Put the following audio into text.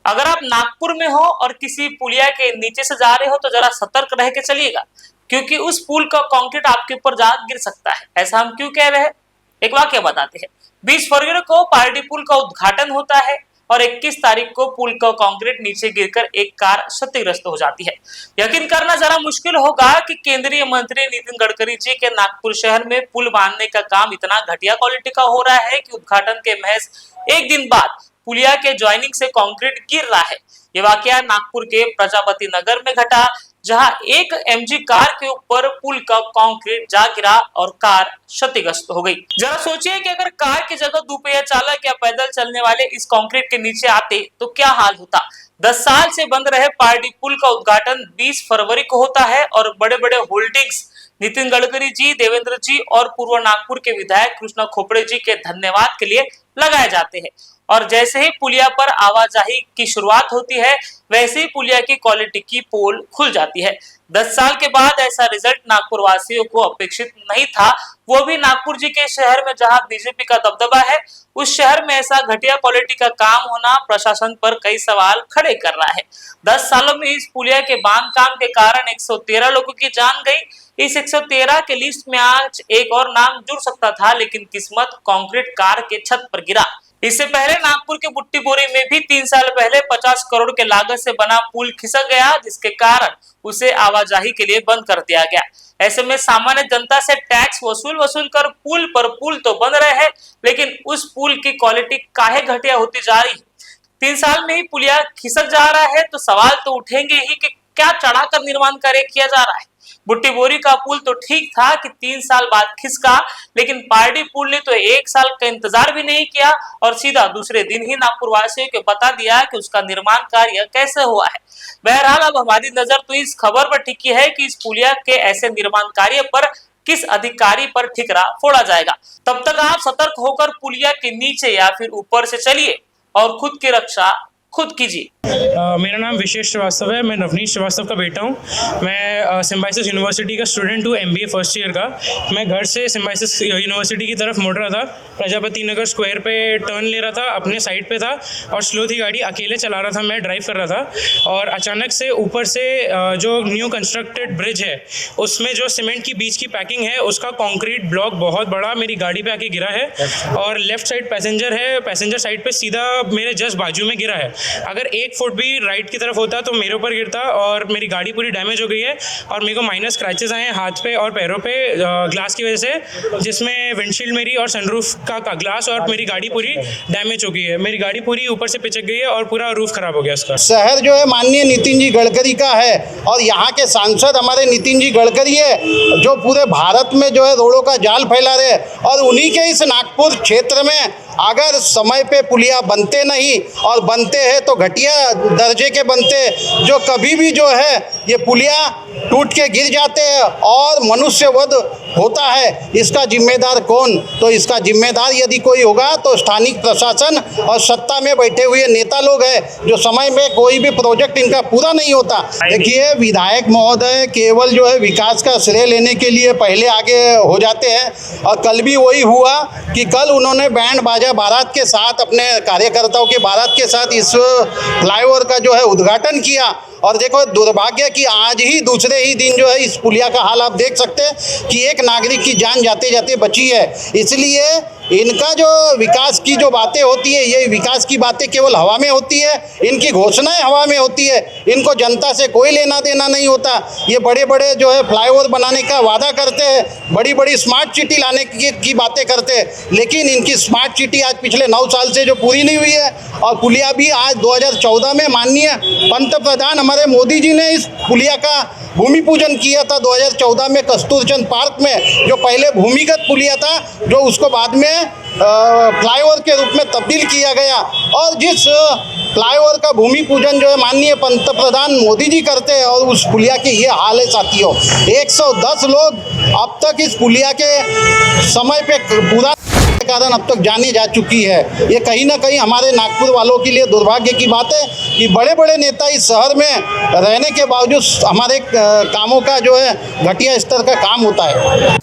अगर आप नागपुर में हो और किसी पुलिया के नीचे से जा रहे हो तो जरा सतर्क रह के चलिएगा, क्योंकि उस पुल का कंक्रीट आपके ऊपर जा गिर सकता है। ऐसा हम क्यों कह रहे हैं, एक वाक्य बताते हैं। 20 फरवरी को पारडी पुल का उद्घाटन होता है और 21 तारीख को पुल का कंक्रीट नीचे गिरकर एक कार क्षतिग्रस्त हो जाती है। यकीन करना जरा मुश्किल होगा कि केंद्रीय मंत्री नितिन गडकरी जी के नागपुर शहर में पुल बांधने का काम इतना घटिया क्वालिटी का हो रहा है कि उद्घाटन के महज एक दिन बाद पुलिया के ज्वाइनिंग से कंक्रीट गिर रहा है। ये वाकया नागपुर के प्रजापति नगर में घटा, जहां एक एमजी कार के ऊपर पुल का कंक्रीट जा गिरा और कार क्षतिग्रस्त हो गई। जरा सोचिए कि अगर कार की जगह दुपहिया चालक या पैदल चलने वाले इस कंक्रीट के नीचे आते तो क्या हाल होता। 10 साल से बंद रहे पारडी पुल का उद्घाटन 20 फरवरी को होता है और बड़े बड़े होल्डिंग्स नितिन गडकरी जी, देवेंद्र जी और पूर्व नागपुर के विधायक कृष्णा खोपड़े जी के धन्यवाद के लिए लगाए जाते हैं। और जैसे ही पुलिया पर आवाजाही की शुरुआत होती है, वैसे ही पुलिया की क्वालिटी की पोल खुल जाती है। 10 साल के बाद ऐसा रिजल्ट नागपुर वासियों को अपेक्षित नहीं था, वो भी नागपुर जी के शहर में जहां बीजेपी का दबदबा है। उस शहर में ऐसा घटिया क्वालिटी का काम होना प्रशासन पर कई सवाल खड़े कर रहा है। 10 सालों में इस पुलिया के बांध काम के कारण 113 लोगों की जान गई। इस 113 के लिस्ट में आज एक और नाम जुड़ सकता था, लेकिन किस्मत कंक्रीट कार के छत पर गिरा। इससे पहले नागपुर के बुट्टी बोरी में भी 3 साल पहले 50 करोड़ के लागत से बना पुल खिसक गया, जिसके कारण उसे आवाजाही के लिए बंद कर दिया गया। ऐसे में सामान्य जनता से टैक्स वसूल कर पुल पर पुल तो बन रहे हैं, लेकिन उस पुल की क्वालिटी काहे घटिया होती जा रही है। 3 साल में ही पुलिया खिसक जा रहा है तो सवाल तो उठेंगे ही कि क्या चढ़ाकर निर्माण कार्य किया जा रहा है। बुट्टी बोरी का पुल तो ठीक था कि 3 साल बाद खिसका, लेकिन पारडी पुल ने तो 1 साल का इंतजार भी नहीं किया और सीधा दूसरे दिन ही नागपुर वासियों को बता दिया कि उसका निर्माण कार्य कैसे हुआ है। बहरहाल अब हमारी नजर तो इस खबर पर टिकी है कि इस पुलिया के ऐसे निर्माण कार्य पर किस अधिकारी पर ठिकरा फोड़ा जाएगा। तब तक आप सतर्क होकर पुलिया के नीचे या फिर ऊपर से चलिए और खुद की रक्षा खुद कीजिए। मेरा नाम विशेष श्रीवास्तव है। मैं नवनीत श्रीवास्तव का बेटा हूँ। मैं सिम्बायोसिस यूनिवर्सिटी का स्टूडेंट हूँ, MBA फर्स्ट ईयर का। मैं घर से सिम्बायोसिस यूनिवर्सिटी की तरफ मुड़ रहा था। प्रजापति नगर स्क्वायर पे टर्न ले रहा था, अपने साइड पे था और स्लो थी गाड़ी, अकेले चला रहा था, मैं ड्राइव कर रहा था। और अचानक से ऊपर से जो न्यू कंस्ट्रक्टेड ब्रिज है उसमें जो सीमेंट की बीच की पैकिंग है उसका कॉन्क्रीट ब्लॉक बहुत बड़ा मेरी गाड़ी पे आके गिरा है और लेफ्ट साइड पैसेंजर है, पैसेंजर साइड पे सीधा मेरे जस्ट बाजू में गिरा है। अगर 1 फुट भी राइट की तरफ होता तो मेरे ऊपर गिरता और मेरी गाड़ी पूरी डैमेज हो गई है और मेरे को माइनर स्क्रैचेस आए हैं हाथ पे और पैरों पे ग्लास की वजह से, जिसमें विंडशील्ड मेरी और सनरूफ का ग्लास और मेरी गाड़ी पूरी डैमेज हो गई है। मेरी गाड़ी पूरी ऊपर से पिचक गई है और पूरा रूफ खराब हो गया इसका। शहर जो है माननीय नितिन जी गडकरी का है और यहाँ के सांसद हमारे नितिन जी गडकरी है, जो पूरे भारत में जो है रोडों का जाल फैला रहे और उन्हीं के इस नागपुर क्षेत्र में अगर समय पे पुलिया बनते नहीं और बनते हैं तो घटिया दर्जे के बनते, जो कभी भी जो है ये पुलिया टूट के गिर जाते हैं और मनुष्य वध होता है। इसका जिम्मेदार कौन? तो इसका जिम्मेदार यदि कोई होगा तो स्थानिक प्रशासन और सत्ता में बैठे हुए नेता लोग हैं, जो समय में कोई भी प्रोजेक्ट इनका पूरा नहीं होता। देखिए, विधायक महोदय केवल जो है विकास का श्रेय लेने के लिए पहले आगे हो जाते हैं और कल भी वही हुआ कि कल उन्होंने बैंड बाजा बारात के साथ, अपने कार्यकर्ताओं के बारात के साथ इस फ्लाईओवर का जो है उद्घाटन किया। और देखो, दुर्भाग्य कि आज ही दूसरे ही दिन जो है इस पुलिया का हाल आप देख सकते हैं कि एक नागरिक की जान जाते जाते बची है। इसलिए इनका जो विकास की जो बातें होती है, ये विकास की बातें केवल हवा में होती है, इनकी घोषणाएं हवा में होती है, इनको जनता से कोई लेना देना नहीं होता। ये बड़े बड़े जो है फ्लाईओवर बनाने का वादा करते हैं, बड़ी बड़ी स्मार्ट सिटी लाने की बातें करते हैं, लेकिन इनकी स्मार्ट सिटी आज पिछले 9 साल से जो पूरी नहीं हुई है। और पुलिया भी आज 2014 में माननीय पंतप्रधान हमारे मोदी जी ने इस पुलिया का भूमि पूजन किया था 2014 में कस्तूरचंद पार्क में, जो पहले भूमिगत पुलिया था, जो उसको बाद में फ्लाईओवर के रूप में तब्दील किया गया। और जिस फ्लाईओवर का भूमि पूजन जो है माननीय पंतप्रधान मोदी जी करते हैं और उस पुलिया के ये हाल है साथियों। 110 लोग अब तक इस पुलिया के समय पे पूरा कारण अब तक जानी जा चुकी है। ये कहीं ना कहीं हमारे नागपुर वालों के लिए दुर्भाग्य की बात है कि बड़े बड़े नेता इस शहर में रहने के बावजूद हमारे कामों का जो है घटिया स्तर का काम होता है।